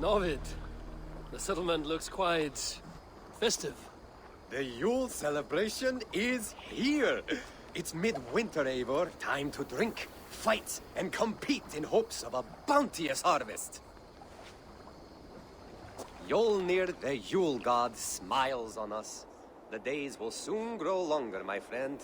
Novid, the settlement looks quite festive. The Yule celebration is here! It's midwinter, Eivor. Time to drink, fight, and compete in hopes of a bounteous harvest. Yolnir, the Yule god, smiles on us. The days will soon grow longer, my friend.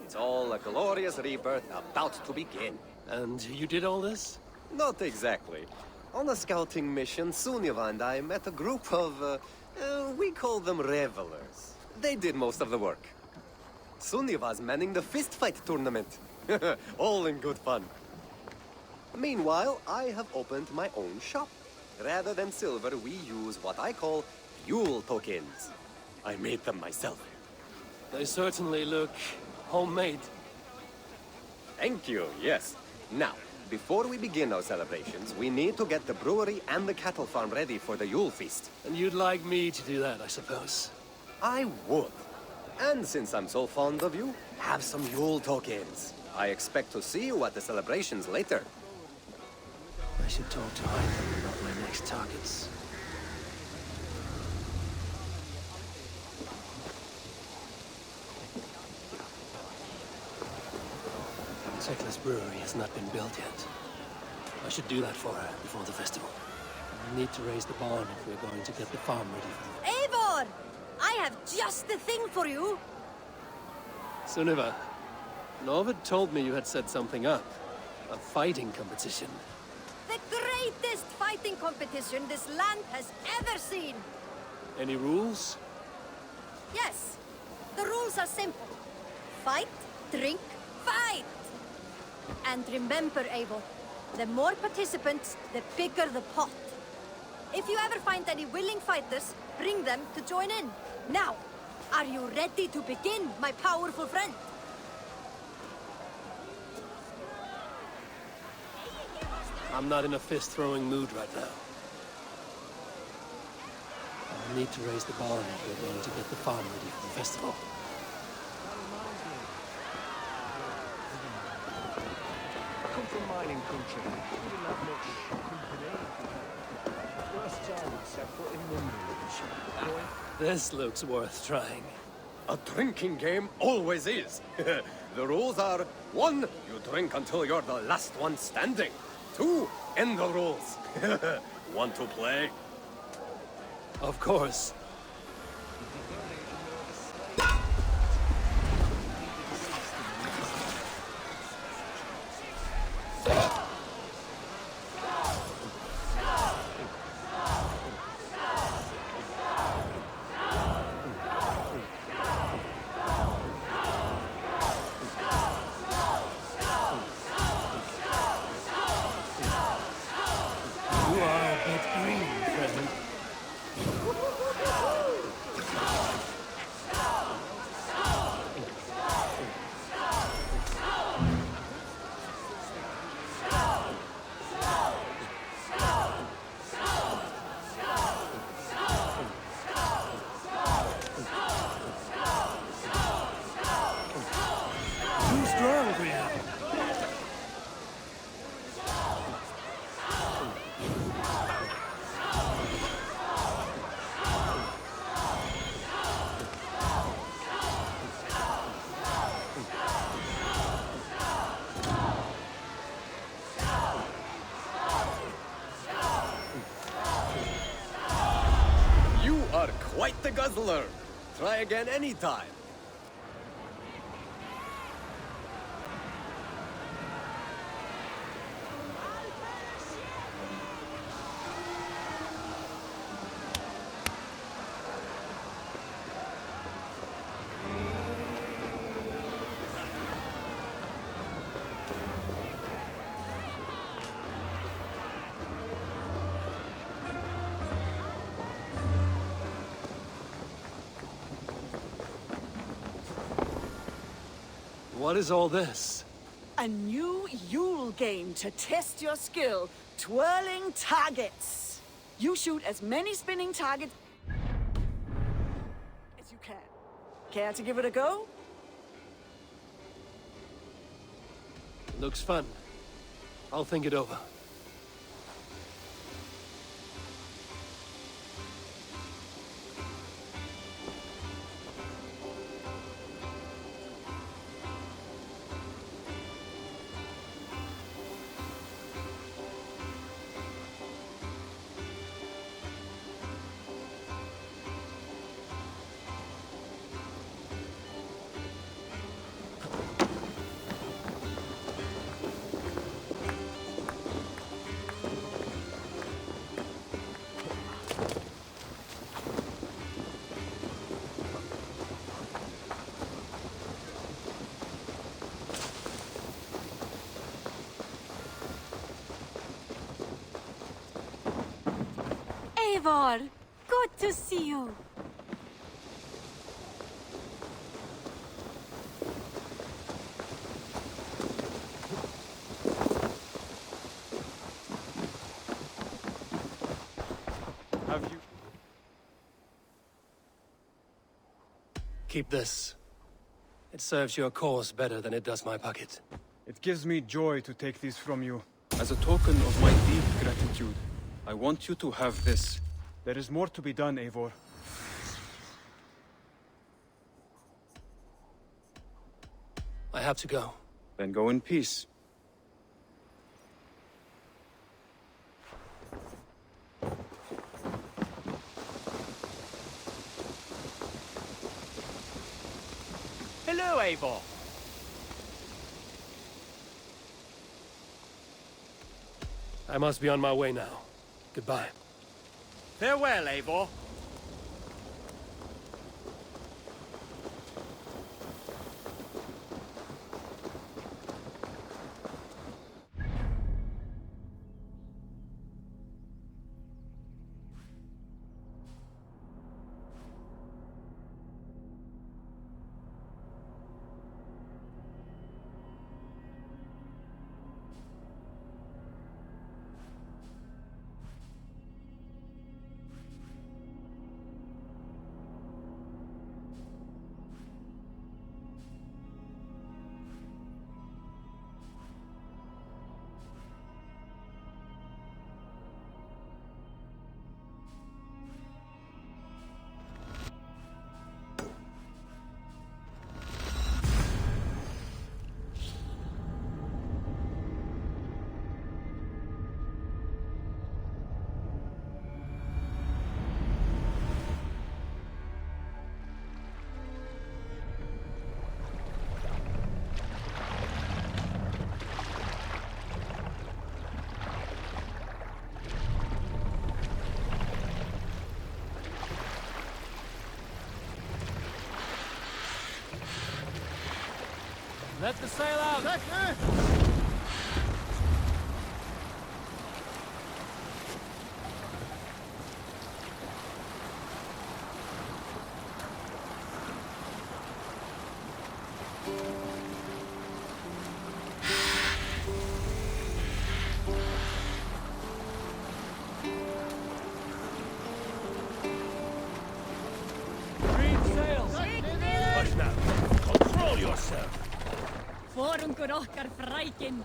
It's all a glorious rebirth about to begin. And you did all this? Not exactly. On a scouting mission, Sunniva and I met a group of, we call them revelers. They did most of the work. Sunniva's manning the fistfight tournament. All in good fun. Meanwhile, I have opened my own shop. Rather than silver, we use what I call Yule tokens. I made them myself. They certainly look homemade. Thank you, yes. Now, before we begin our celebrations, we need to get the brewery and the cattle farm ready for the Yule feast. And you'd like me to do that, I suppose? I would. And since I'm so fond of you, have some Yule tokens. I expect to see you at the celebrations later. I should talk to Hytham about my next targets. Tekla's brewery has not been built yet. I should do that for her before the festival. I need to raise the barn if we're going to get the farm ready for the... Eivor! I have just the thing for you! Sunniva, Novid told me you had set something up. A fighting competition. The greatest fighting competition this land has ever seen! Any rules? Yes. The rules are simple. Fight, drink, fight! And remember, Eivor, the more participants, the bigger the pot. If you ever find any willing fighters, bring them to join in. Now, are you ready to begin, my powerful friend? I'm not in a fist-throwing mood right now. I need to raise the barn if we're going to get the farm ready for the festival. I come from mining country. We didn't have much company. First time I set foot in London. This looks worth trying. A drinking game always is. The rules are: 1, you drink until you're the last one standing. 2, end the rules. Want to play? Of course. Quite the guzzler. Try again anytime. What is all this? A new Yule game to test your skill, twirling targets. You shoot as many spinning targets as you can. Care to give it a go? Looks fun. I'll think it over. Eivor! Good to see you. Have you... Keep this. It serves your cause better than it does my pocket. It gives me joy to take these from you. As a token of my deep gratitude, I want you to have this. There is more to be done, Eivor. I have to go. Then go in peace. Hello, Eivor. I must be on my way now. Goodbye. Farewell, Eivor. Let the sail out! Green sails! Hush now! Control yourself! Forungur okkar frækin.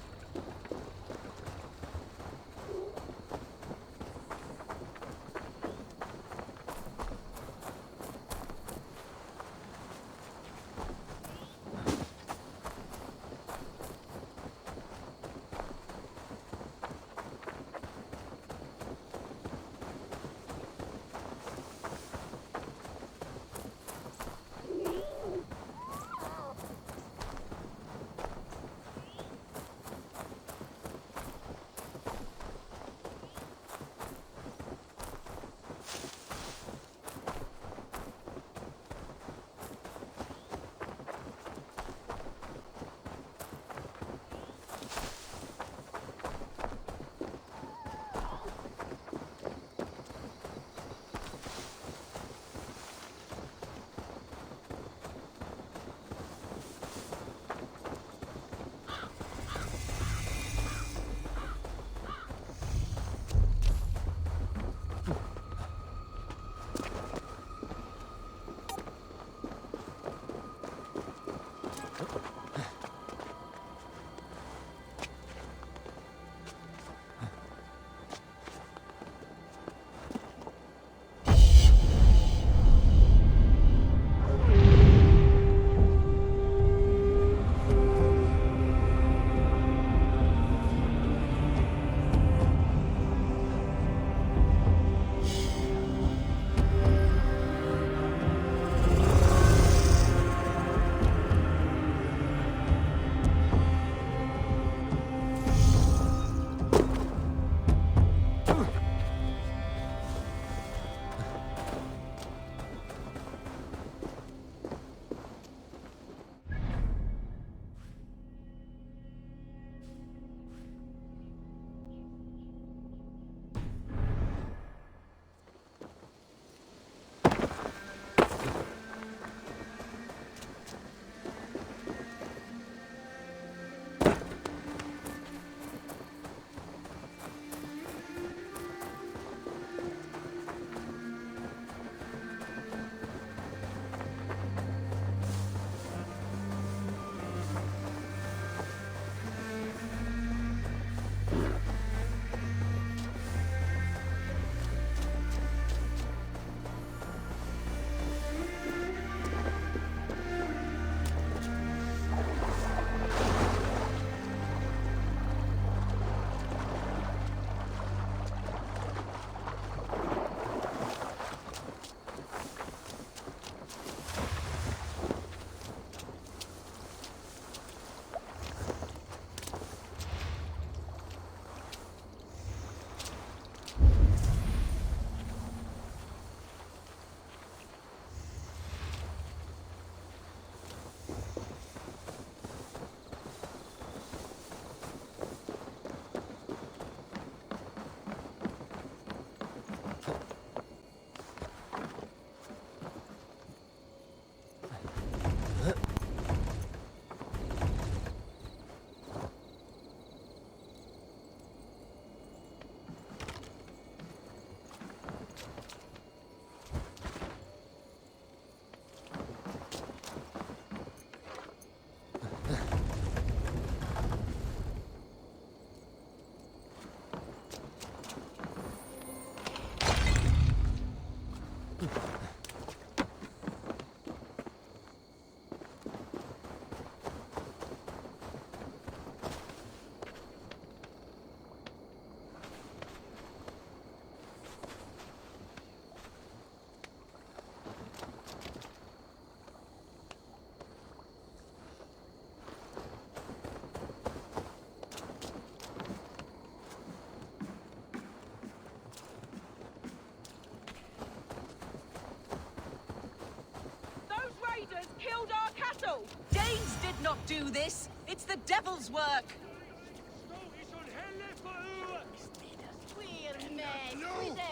Those raiders killed our cattle! Danes did not do this! It's the devil's work!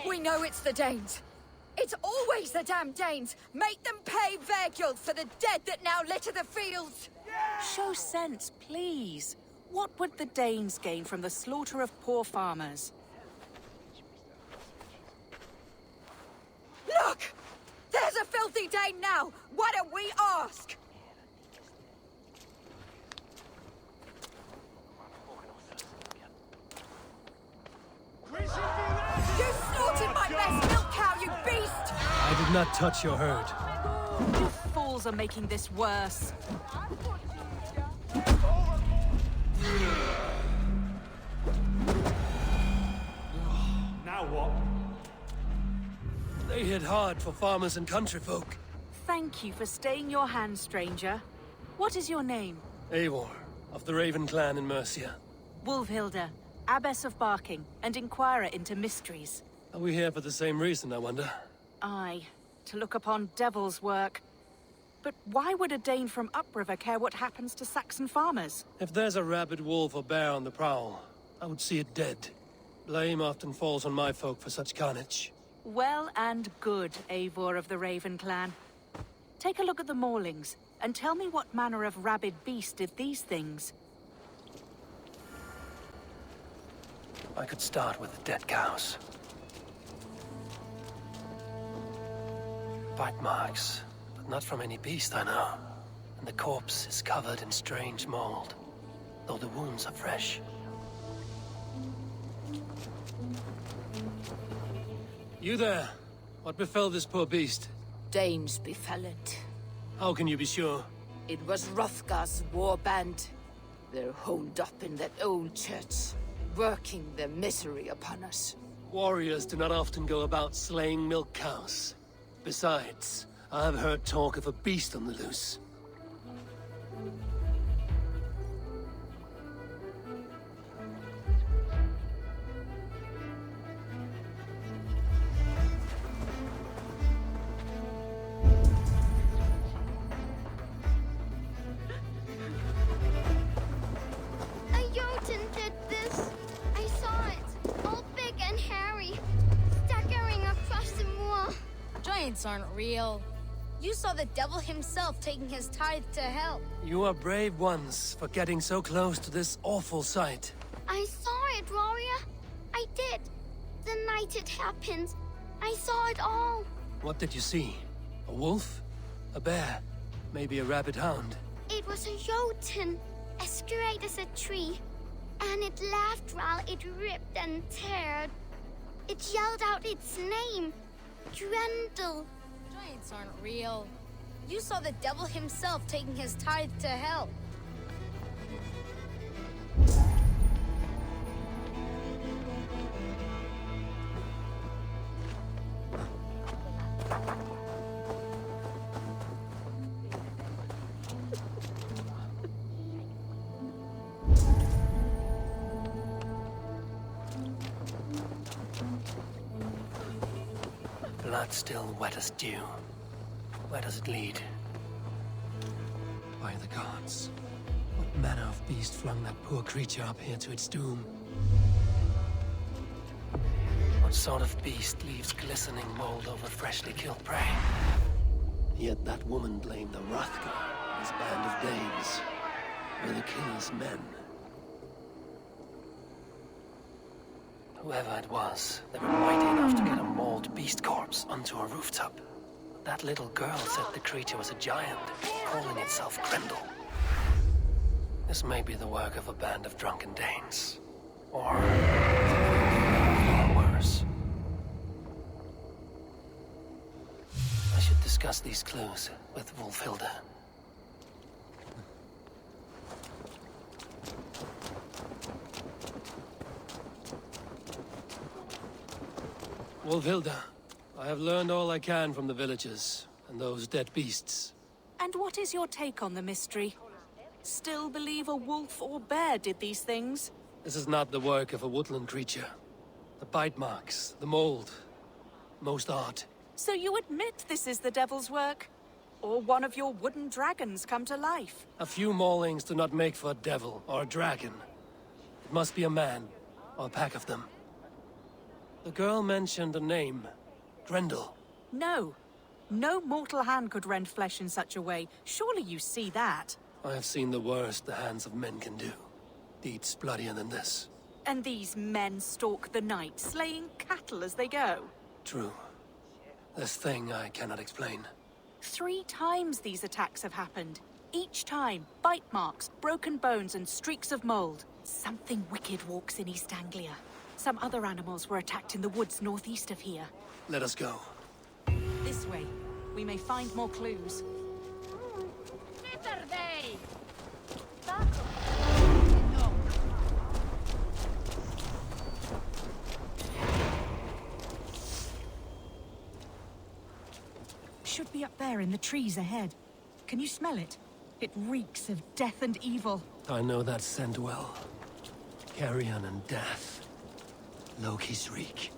We know it's the Danes. It's always the damn Danes. Make them pay their guilt for the dead that now litter the fields. Show sense, please. What would the Danes gain from the slaughter of poor farmers? Look! There's a filthy Dane now! Why don't we ask? You slaughtered my best milk cow, you beast! I did not touch your herd. You fools are making this worse. Now what? They hit hard for farmers and country folk. Thank you for staying your hand, stranger. What is your name? Eivor, of the Raven clan in Mercia. Wolfhilda, Abbess of Barking, and Inquirer into mysteries. Are we here for the same reason, I wonder? Aye, to look upon devil's work. But why would a Dane from upriver care what happens to Saxon farmers? If there's a rabid wolf or bear on the prowl, I would see it dead. Blame often falls on my folk for such carnage. Well and good, Eivor of the Raven clan. Take a look at the maulings, and tell me what manner of rabid beast did these things. I could start with the dead cows. Bite marks, but not from any beast I know. And the corpse is covered in strange mold, though the wounds are fresh. You there? What befell this poor beast? Danes befell it. How can you be sure? It was Hrothgar's war band. They're holed up in that old church, working their misery upon us. Warriors do not often go about slaying milk cows. Besides, I've heard talk of a beast on the loose. A Jotun did this. I saw it. All big and hairy. Staggering across the moor. Giants aren't real. You saw the devil himself taking his tithe to hell. You are brave ones for getting so close to this awful sight. I saw it, warrior. I did. The night it happened. I saw it all. What did you see? A wolf? A bear? Maybe a rabid hound? It was a Jotun, as straight as a tree. And it laughed while it ripped and teared. It yelled out its name. Drendel. Giants aren't real. You saw the devil himself taking his tithe to hell. Blood still wet as dew. Where does it lead? By the gods. What manner of beast flung that poor creature up here to its doom? What sort of beast leaves glistening mold over freshly killed prey? Yet that woman blamed the Hrothgar, his band of Danes. Were the killer's men. Whoever it was, they were mighty enough to get a mauled beast corpse onto a rooftop. That little girl said the creature was a giant, calling itself Grendel. This may be the work of a band of drunken Danes. Or far worse. discuss these clues with Wolfhilda. Wolfhilda, I have learned all I can from the villagers and those dead beasts. And what is your take on the mystery? Still believe a wolf or bear did these things? This is not the work of a woodland creature. The bite marks, the mold, most art. So you admit this is the devil's work? Or one of your wooden dragons come to life? A few maulings do not make for a devil or a dragon. It must be a man, or a pack of them. The girl mentioned a name. Grendel. No. No mortal hand could rend flesh in such a way. Surely you see that. I have seen the worst the hands of men can do. Deeds bloodier than this. And these men stalk the night, slaying cattle as they go. True. This thing I cannot explain. 3 times these attacks have happened. Each time, bite marks, broken bones, and streaks of mold. Something wicked walks in East Anglia. Some other animals were attacked in the woods northeast of here. Let us go. This way. We may find more clues. Should be up there in the trees ahead. Can you smell it? It reeks of death and evil. I know that scent well. Carrion and death. Loki's reek.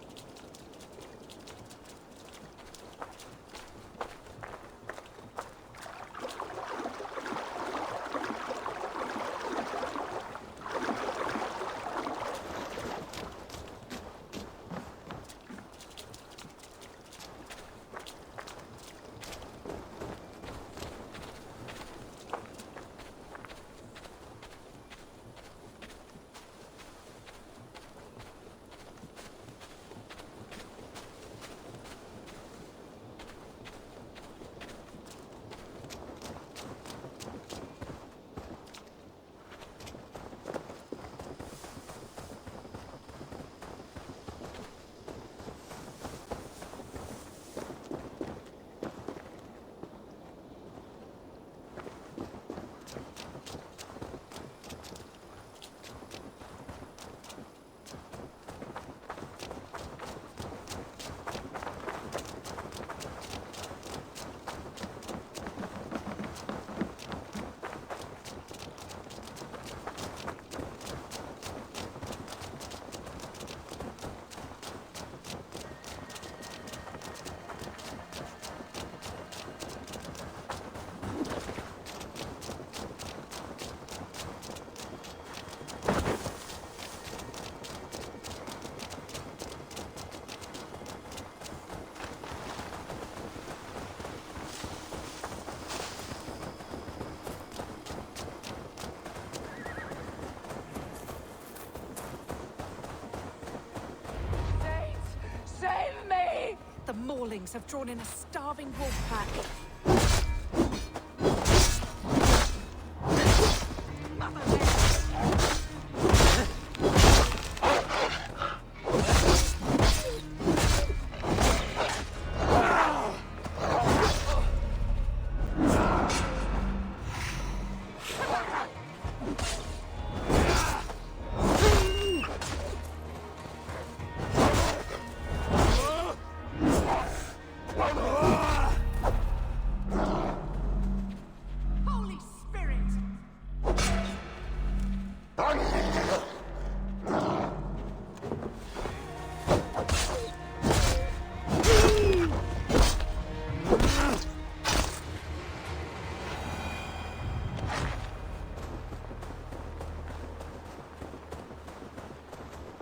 The Maulings have drawn in a starving wolf pack.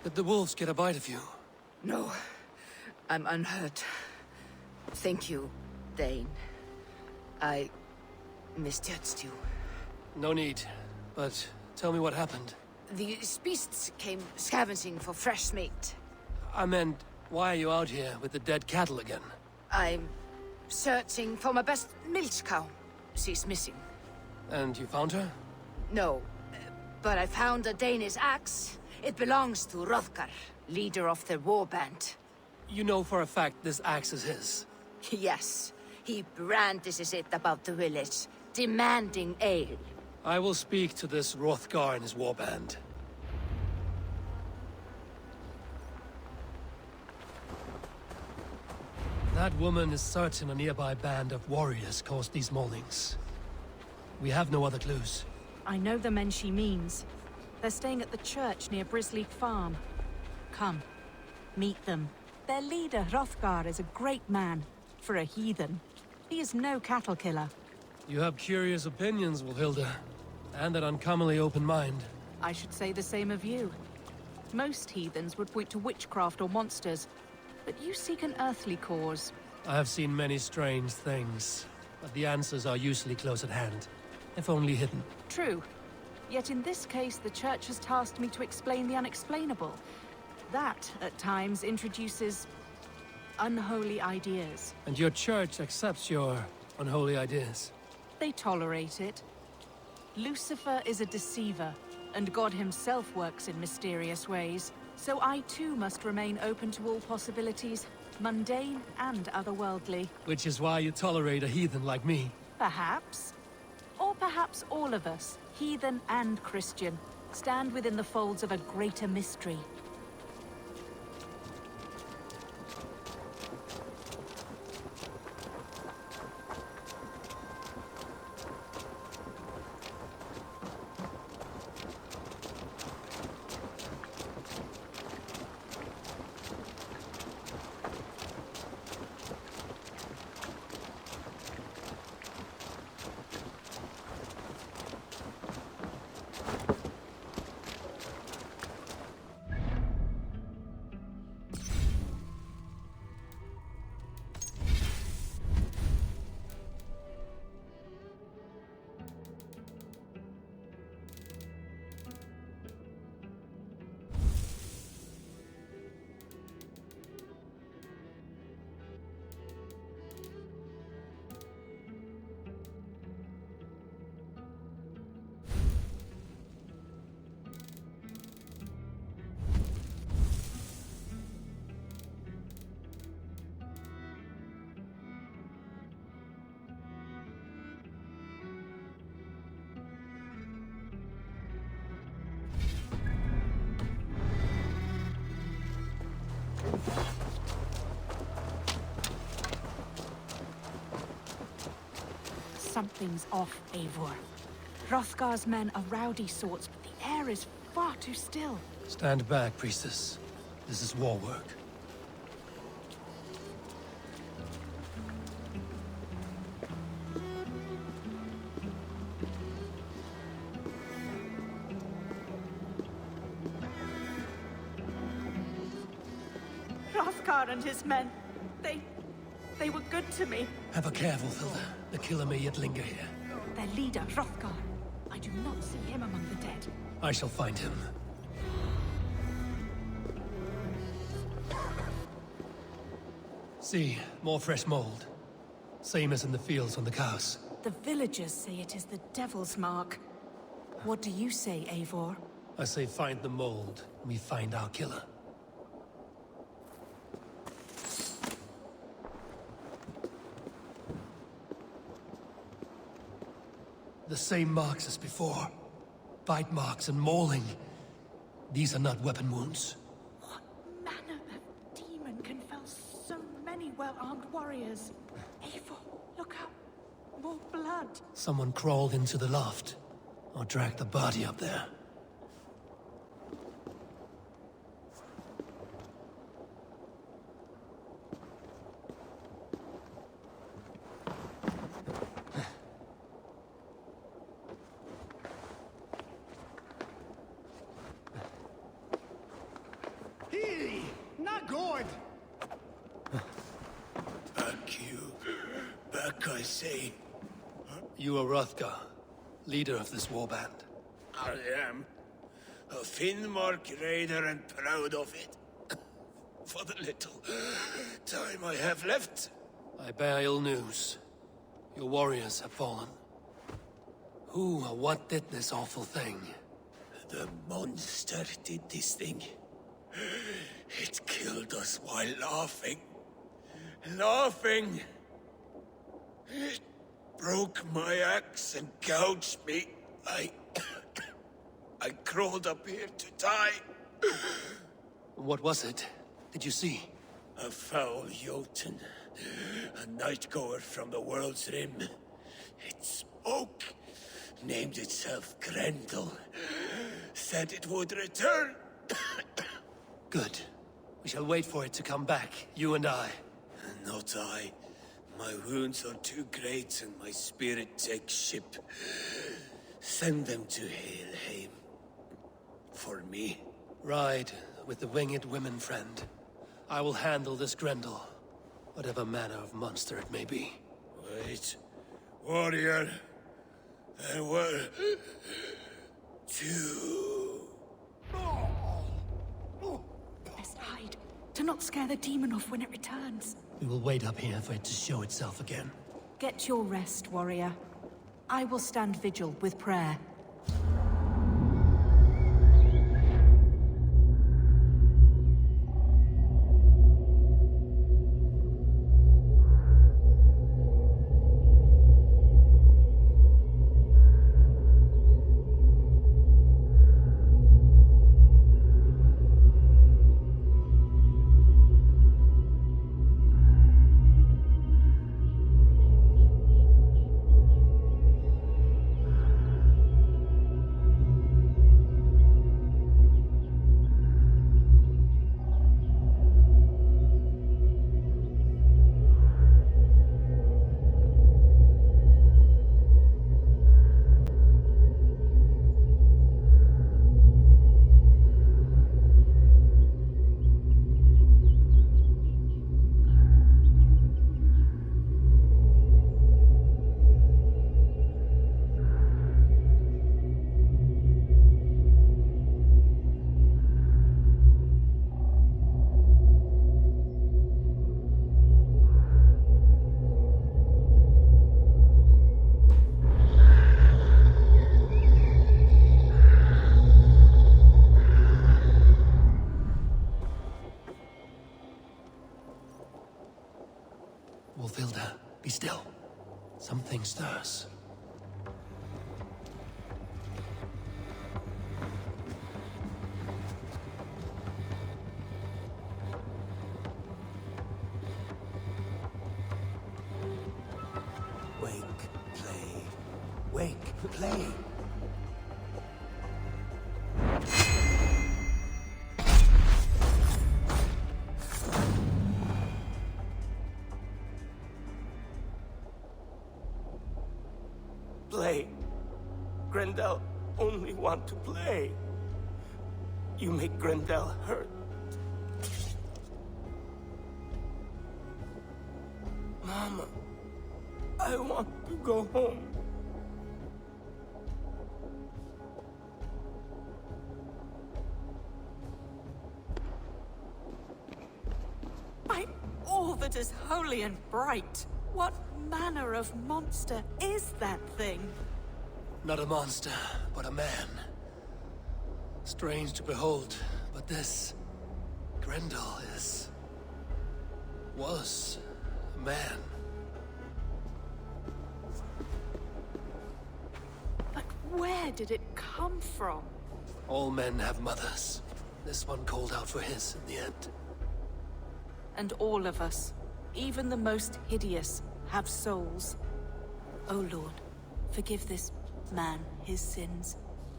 Did the wolves get a bite of you? No, I'm unhurt. Thank you, Dane. I misjudged you. No need. But tell me what happened. These beasts came scavenging for fresh meat. I meant, why are you out here with the dead cattle again? I'm searching for my best milch cow. She's missing. And you found her? No, but I found a Danish axe. It belongs to Hrothgar, leader of the war band. You know for a fact this axe is his. Yes, He brandishes it about the village, demanding ale. I will speak to this Hrothgar and his warband. That woman is certain a nearby band of warriors caused these maulings. We have no other clues. I know the men she means. They're staying at the church near Brisleek Farm. Come, meet them. Their leader, Hrothgar, is a great man. For a heathen. He is no cattle killer. You have curious opinions, Wilhilda. And an uncommonly open mind. I should say the same of you. Most heathens would point to witchcraft or monsters, but you seek an earthly cause. I have seen many strange things, but the answers are usually close at hand, if only hidden. True. Yet in this case, the Church has tasked me to explain the unexplainable. That, at times, introduces unholy ideas. And your Church accepts your unholy ideas? They tolerate it. Lucifer is a deceiver, and God himself works in mysterious ways. So I too must remain open to all possibilities, mundane and otherworldly. Which is why you tolerate a heathen like me. Perhaps. Or perhaps all of us, heathen and Christian, stand within the folds of a greater mystery. Something's off, Eivor. Hrothgar's men are rowdy sorts, but the air is far too still. Stand back, priestess. This is war work. Hrothgar and his men, they were good to me. Have a careful, Hilda. The killer may yet linger here. Their leader, Hrothgar. I do not see him among the dead. I shall find him. See, more fresh mold. Same as in the fields on the cows. The villagers say it is the Devil's Mark. What do you say, Eivor? I say find the mold, and we find our killer. The same marks as before. Bite marks and mauling. These are not weapon wounds. What manner of demon can fell so many well-armed warriors? Eivor, look up. More blood. Someone crawled into the loft, or dragged the body up there. Not good! Back you. Back, I say. You are Hrothgar, leader of this warband. I am. A Finnmark raider and proud of it. For the little time I have left. I bear ill news. Your warriors have fallen. Who or what did this awful thing? The monster did this thing. It killed us while laughing. Laughing! It broke my axe and gouged me. I crawled up here to die. What was it? Did you see? A foul Jotun. A night-goer from the world's rim. It spoke. Named itself Grendel. Said it would return. Good. We shall wait for it to come back, you and I. Not I. My wounds are too great and my spirit takes ship. Send them to Helheim. For me. Ride with the winged women, friend. I will handle this Grendel, whatever manner of monster it may be. Wait. Warrior. There were... two. Let's hide. To not scare the demon off when it returns. We will wait up here for it to show itself again. Get your rest, warrior. I will stand vigil with prayer. Wolfilda, be still. Something stirs. Wake, play. Wake, play. Play. Grendel only want to play. You make Grendel hurt. Mama, I want to go home. By all that is holy and bright, what manner of monster is that thing? Not a monster, but a man. Strange to behold, but this... Grendel was a man. But where did it come from? All men have mothers. This one called out for his in the end. And all of us, even the most hideous, have souls. O Lord, forgive this man his sins,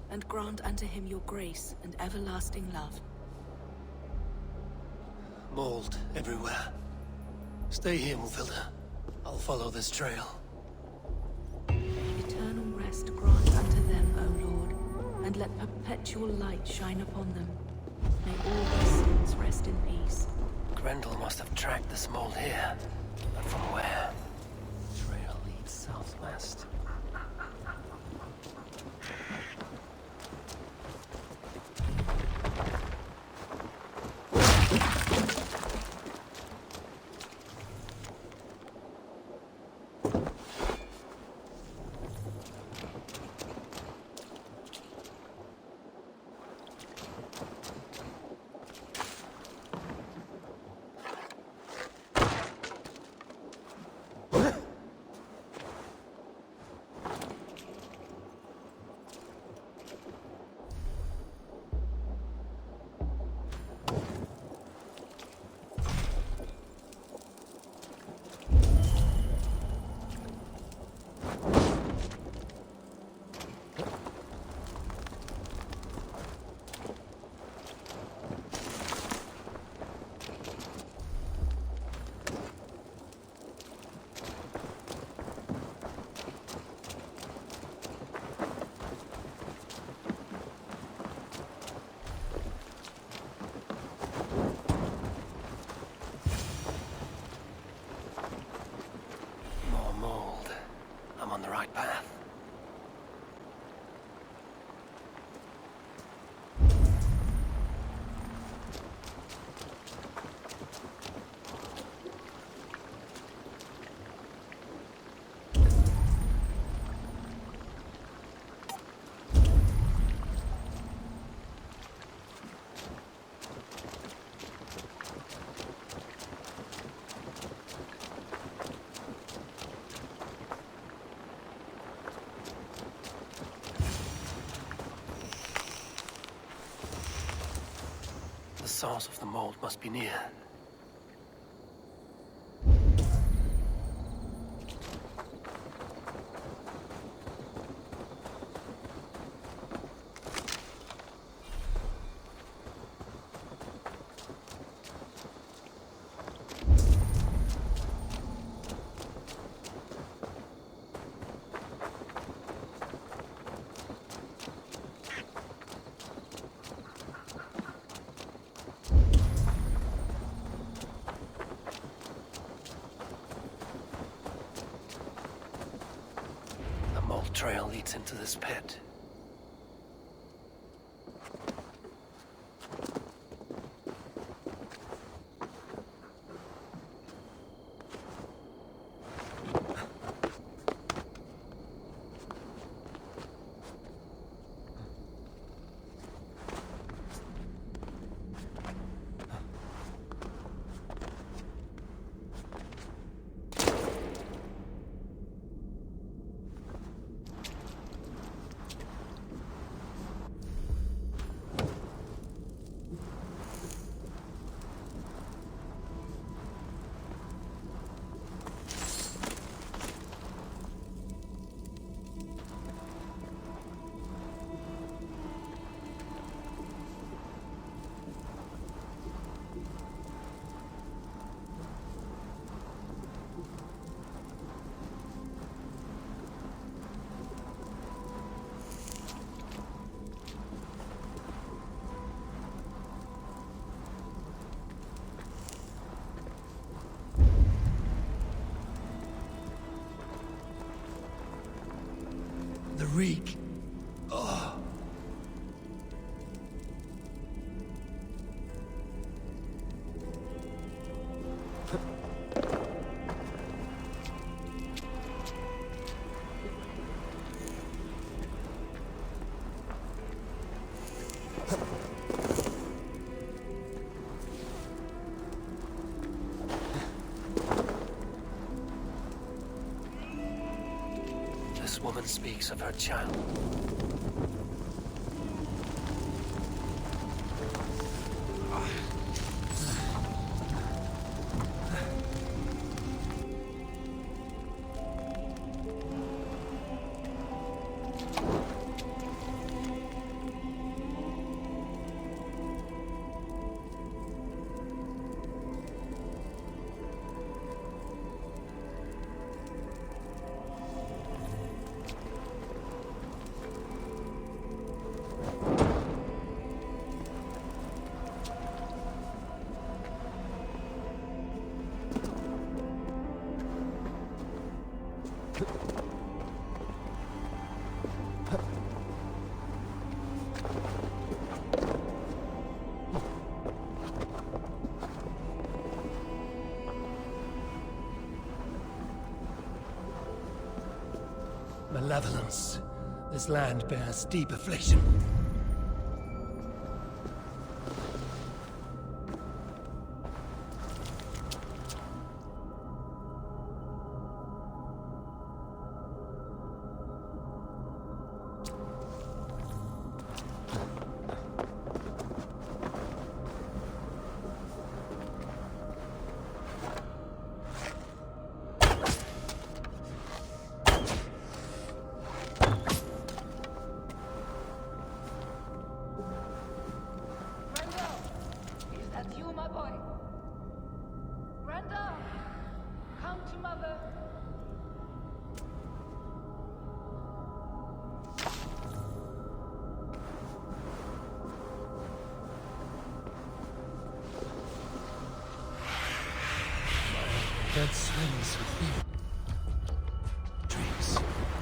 and grant unto him your grace and everlasting love. Mold everywhere. Stay here, Wolfilda. I'll follow this trail. Eternal rest grant unto them, O Lord, and let perpetual light shine upon them. May all their sins rest in peace. Grendel must have tracked this mold here. But from where? Trail leads southwest. on the right path. The source of the mold must be near. The mold trail leads into this pit. The reek. Oh. This woman speaks of her child. Malevolence. This land bears deep affliction. That swims within. Dreams.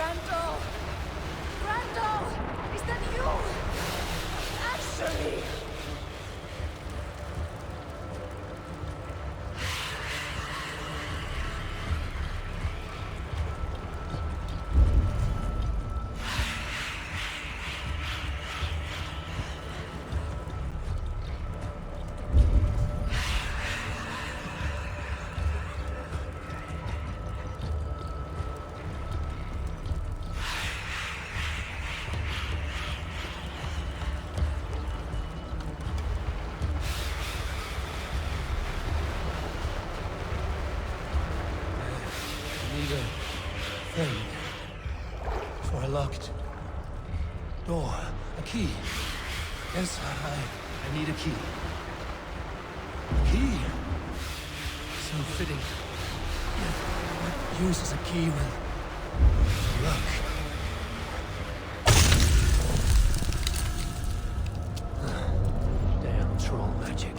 Grendel! Grendel! Is that you? Answer me! Thing. For a locked door. A key. Yes, I need a key. Key? So fitting. Yet, what use is a key with a lock? Damn troll magic.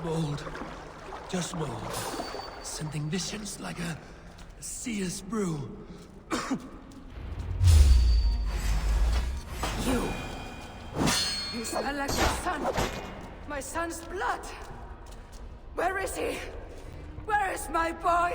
Mold. Just mold. Sending visions like a seer's brew. You smell like my son. My son's blood. Where is he? Where is my boy?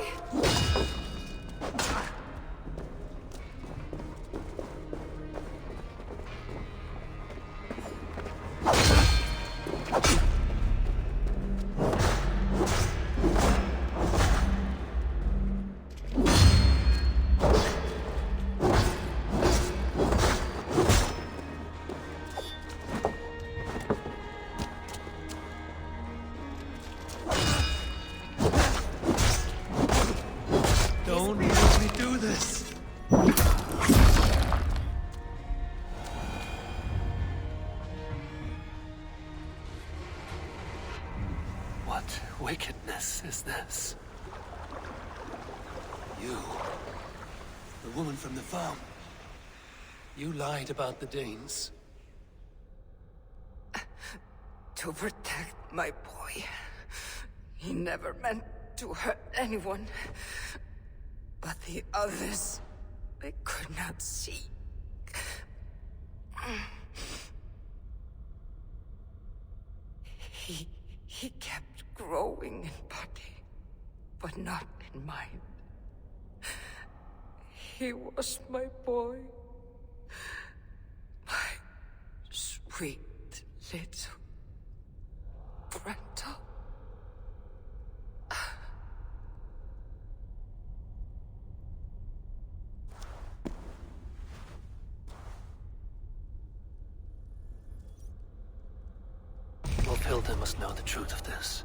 Don't make me do this! What wickedness is this? You, the woman from the farm. You lied about the Danes. To protect my boy. He never meant to hurt anyone. But the others, they could not see. He kept growing in body, but not in mind. He was my boy. My sweet little Grendel. Hilda must know the truth of this.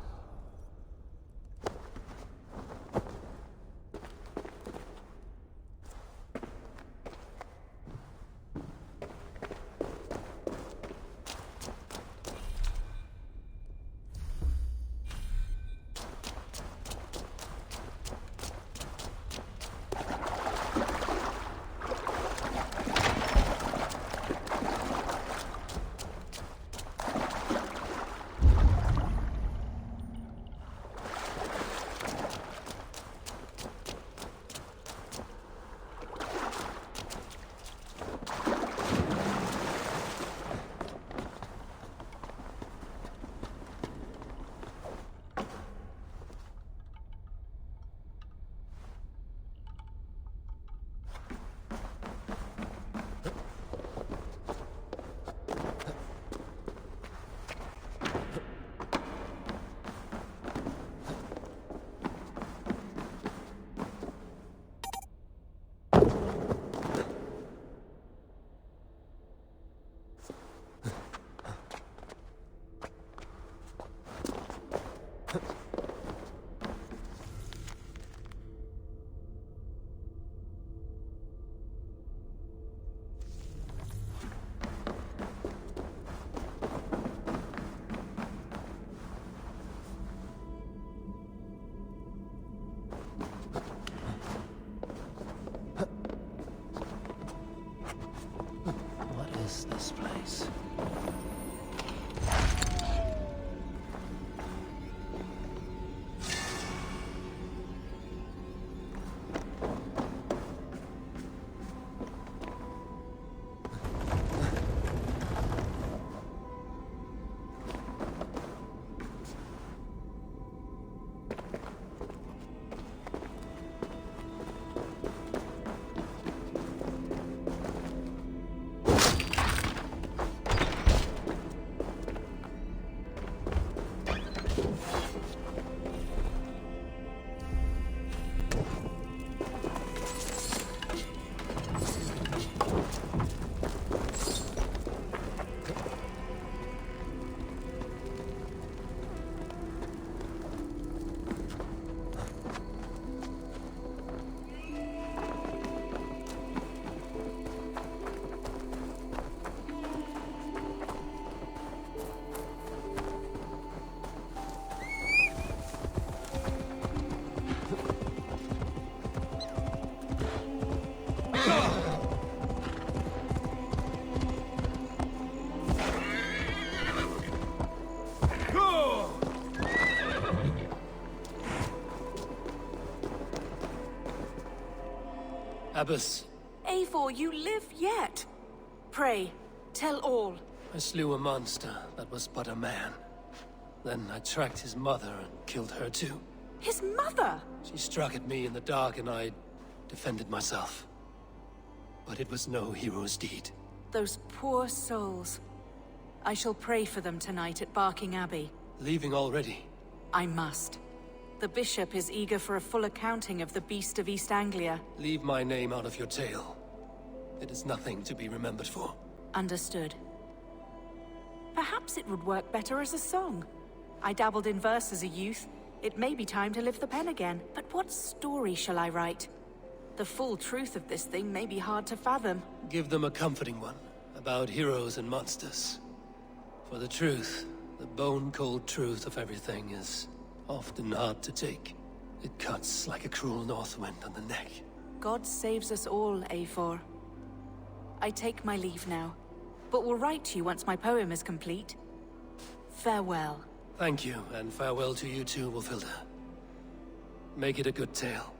Abbess, Eivor, you live yet. Pray, tell all. I slew a monster that was but a man. Then I tracked his mother and killed her too. His mother? She struck at me in the dark and I defended myself. But it was no hero's deed. Those poor souls. I shall pray for them tonight at Barking Abbey. Leaving already? I must. The bishop is eager for a full accounting of the Beast of East Anglia. Leave my name out of your tale. It is nothing to be remembered for. Understood. Perhaps it would work better as a song. I dabbled in verse as a youth. It may be time to lift the pen again. But what story shall I write? The full truth of this thing may be hard to fathom. Give them a comforting one, about heroes and monsters. For the truth, the bone-cold truth of everything is often hard to take. It cuts like a cruel north wind on the neck. God saves us all, Eivor. I take my leave now, but will write to you once my poem is complete. Farewell. Thank you, and farewell to you too, Wolfhilda. Make it a good tale.